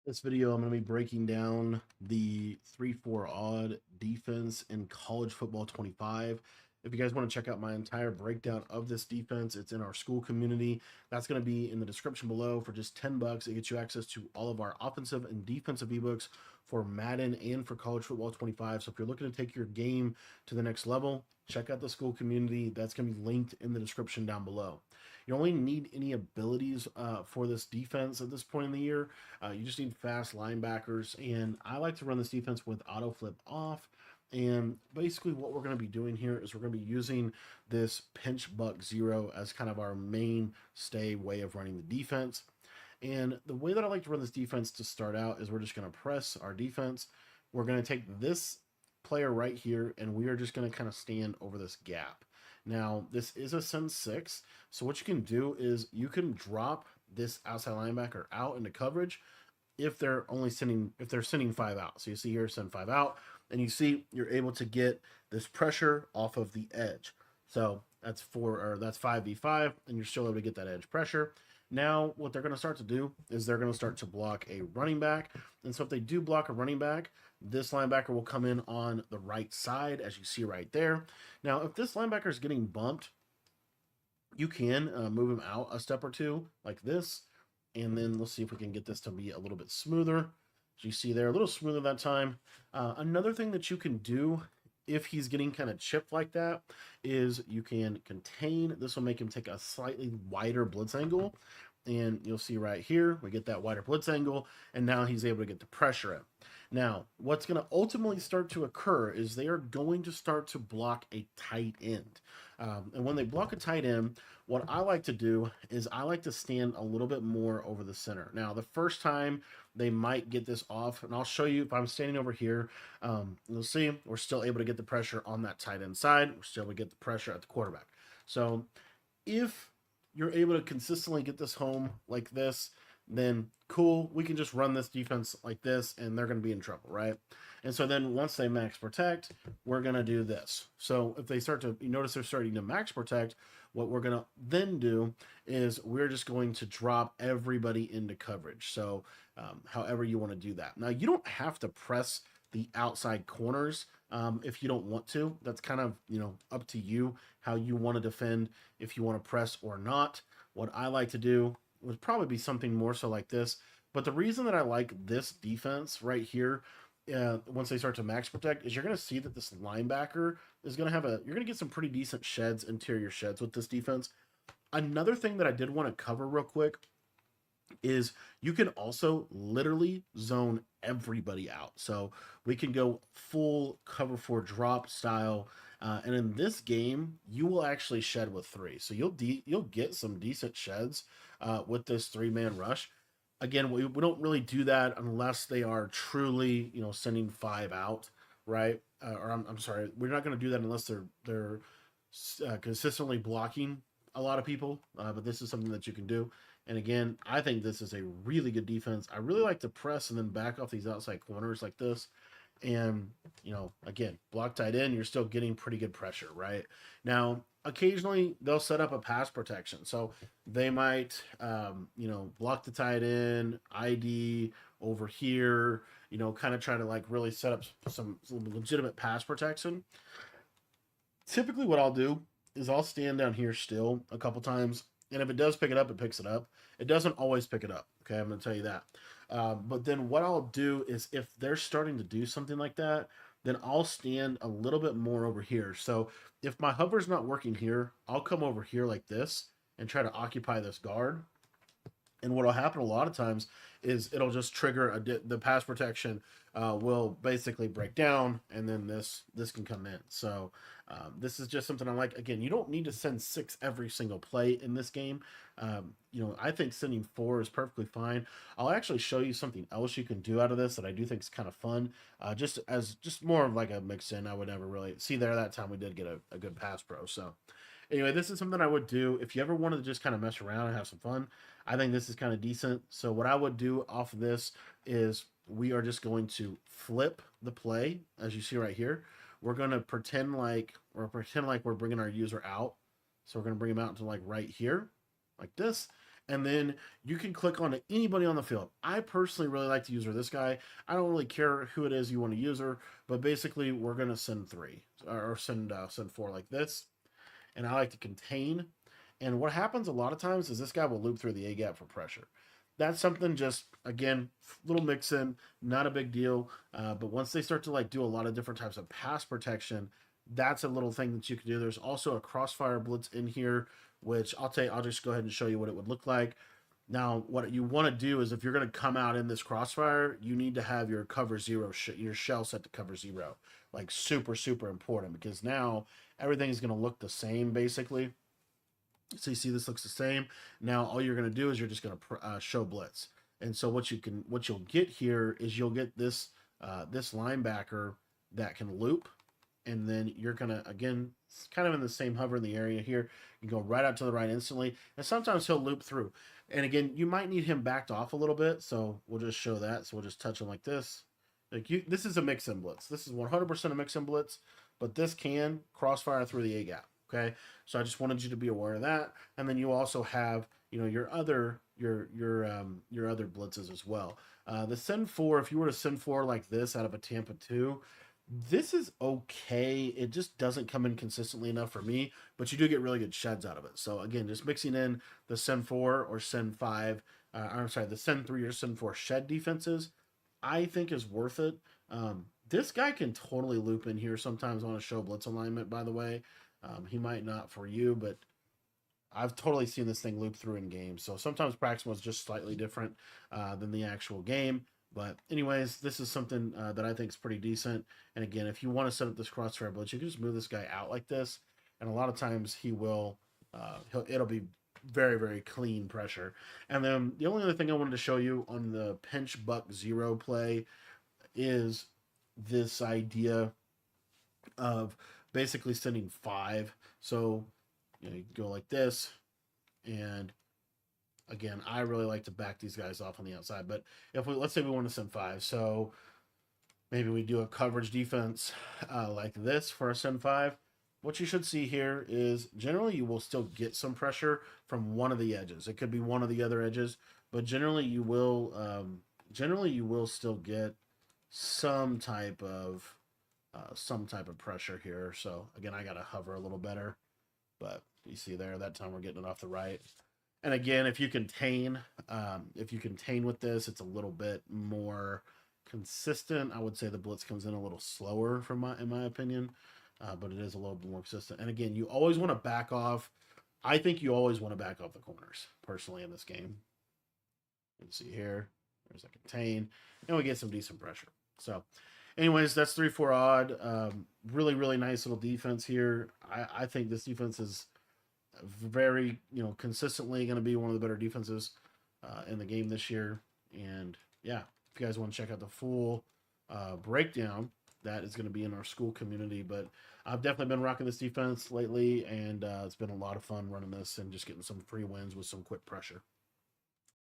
This video, I'm going to be breaking down the 3-4 odd defense in college football 25. If you guys want to check out my entire breakdown of this defense, it's in our school community. That's going to be in the description below for just 10 bucks. It gets you access to all of our offensive and defensive ebooks for Madden and for college football 25. So if you're looking to take your game to the next level, check out the school community. That's going to be linked in the description down below. You don't really need any abilities for this defense at this point in the year. You just need fast linebackers, and I like to run this defense with auto flip off. And basically what we're going to be doing here is we're going to be using this pinch buck zero as kind of our mainstay way of running the defense. And the way that I like to run this defense to start out is we're just going to press our defense. We're going to take this player right here, and we are just going to kind of stand over this gap. Now, this is a send 6, so what you can do is you can drop this outside linebacker out into coverage if they're sending 5 out. So you see here, send 5 out, and you see you're able to get this pressure off of the edge. So that's 5v5, and you're still able to get that edge pressure. Now, what they're going to start to do is they're going to start to block a running back. And so if they do block a running back, this linebacker will come in on the right side, as you see right there. Now, if this linebacker is getting bumped, you can move him out a step or two like this. And then let's see if we can get this to be a little bit smoother. As you see there, a little smoother that time. Another thing that you can do if he's getting kind of chipped like that is you can contain. This will make him take a slightly wider blitz angle. And you'll see right here, we get that wider blitz angle, and now he's able to get the pressure in. Now, what's going to ultimately start to occur is they are going to start to block a tight end. And when they block a tight end, what I like to do is I like to stand a little bit more over the center. Now, the first time they might get this off, and I'll show you if I'm standing over here, you'll see we're still able to get the pressure on that tight end side. We're still able to get the pressure at the quarterback. So if you're able to consistently get this home like this, then cool, we can just run this defense like this and they're going to be in trouble, right? And so then once they max protect, we're going to do this. So if they start to, you notice they're starting to max protect, what we're going to then do is we're just going to drop everybody into coverage. So however you want to do that. Now, you don't have to press the outside corners if you don't want to. That's kind of, up to you how you want to defend, if you want to press or not. What I like to do would probably be something more so like this. But the reason that I like this defense right here, once they start to max protect, is you're going to see that this linebacker is going to have you're going to get some pretty decent sheds, interior sheds with this defense. Another thing that I did want to cover real quick is you can also literally zone everybody out. So we can go full cover 4 drop style. And in this game, you will actually shed with 3. So you'll get some decent sheds with this 3-man rush. Again, we don't really do that unless they are truly, sending 5 out, right? Or I'm sorry, we're not going to do that unless they're consistently blocking a lot of people. But this is something that you can do. And again, I think this is a really good defense. I really like to press and then back off these outside corners like this. And, again, block tight end, you're still getting pretty good pressure, right? Now, occasionally they'll set up a pass protection. So they might, block the tight end, ID over here, kind of try to like really set up some legitimate pass protection. Typically what I'll do is I'll stand down here still a couple times. And if it does pick it up, it picks it up. It doesn't always pick it up. Okay, I'm going to tell you that. But then what I'll do is if they're starting to do something like that, then I'll stand a little bit more over here. So if my hover's not working here, I'll come over here like this and try to occupy this guard. And what will happen a lot of times is it'll just trigger the pass protection will basically break down, and then this can come in. So this is just something I like. Again, you don't need to send 6 every single play in this game. I think sending 4 is perfectly fine. I'll actually show you something else you can do out of this that I do think is kind of fun. Just more of like a mix in. I would never really see there that time we did get a good pass pro. So anyway, this is something I would do if you ever wanted to just kind of mess around and have some fun. I think this is kind of decent. So what I would do off of this is we are just going to flip the play, as you see right here. We're going to pretend like we're bringing our user out. So we're going to bring him out to like right here, like this. and then you can click on anybody on the field. I personally really like to use her this guy. I don't really care who it is you want to use her, but basically we're gonna send 3 or send 4 like this, and I like to contain. And what happens a lot of times is this guy will loop through the A gap for pressure. That's something just again little mix in, not a big deal. But once they start to like do a lot of different types of pass protection, that's a little thing that you can do. There's also a crossfire blitz in here, which I'll just go ahead and show you what it would look like. Now, what you want to do is if you're going to come out in this crossfire, you need to have your cover 0, your shell set to cover 0. Like super, super important, because now everything is going to look the same basically. So you see this looks the same. Now all you're going to do is you're just going to show blitz. And so what you'll get here is you'll get this this linebacker that can loop, and then you're gonna again kind of in the same hover in the area here. You go right out to the right instantly, and sometimes he'll loop through. And again, you might need him backed off a little bit, so we'll just show that. So we'll just touch him like this. This is a mix-in blitz. This is 100% a mix-in blitz, but this can crossfire through the A gap. Okay, so I just wanted you to be aware of that. And then you also have your other blitzes as well. The send 4, if you were to send 4 like this out of a Tampa 2. This is okay. It just doesn't come in consistently enough for me, but you do get really good sheds out of it. So again, just mixing in the send 4 or send 5, I'm sorry, the send 3 or send 4 shed defenses, I think is worth it. This guy can totally loop in here sometimes on a show blitz alignment, by the way. He might not for you, but I've totally seen this thing loop through in games. So sometimes practice was just slightly different than the actual game. But anyways, this is something that I think is pretty decent. And again, if you want to set up this crossfire blitz, you can just move this guy out like this. And a lot of times he will, it'll be very, very clean pressure. And then the only other thing I wanted to show you on the pinch buck 0 play is this idea of basically sending 5. So, you go like this, and again, I really like to back these guys off on the outside. But if let's say we want to send 5, so maybe we do a coverage defense like this for a send 5. What you should see here is generally you will still get some pressure from one of the edges. It could be one of the other edges, but generally you will still get some type of pressure here. So again, I gotta hover a little better, but you see there that time we're getting it off the right. And again, if you contain with this, it's a little bit more consistent. I would say the blitz comes in a little slower in my opinion, but it is a little bit more consistent. And again, you always want to back off. I think you always want to back off the corners, personally, in this game. You can see here, there's a contain, and we get some decent pressure. So anyways, that's 3-4 odd. Really, really nice little defense here. I think this defense is very, consistently going to be one of the better defenses in the game this year. And yeah, if you guys want to check out the full breakdown, that is going to be in our school community. But I've definitely been rocking this defense lately, and it's been a lot of fun running this and just getting some free wins with some quick pressure.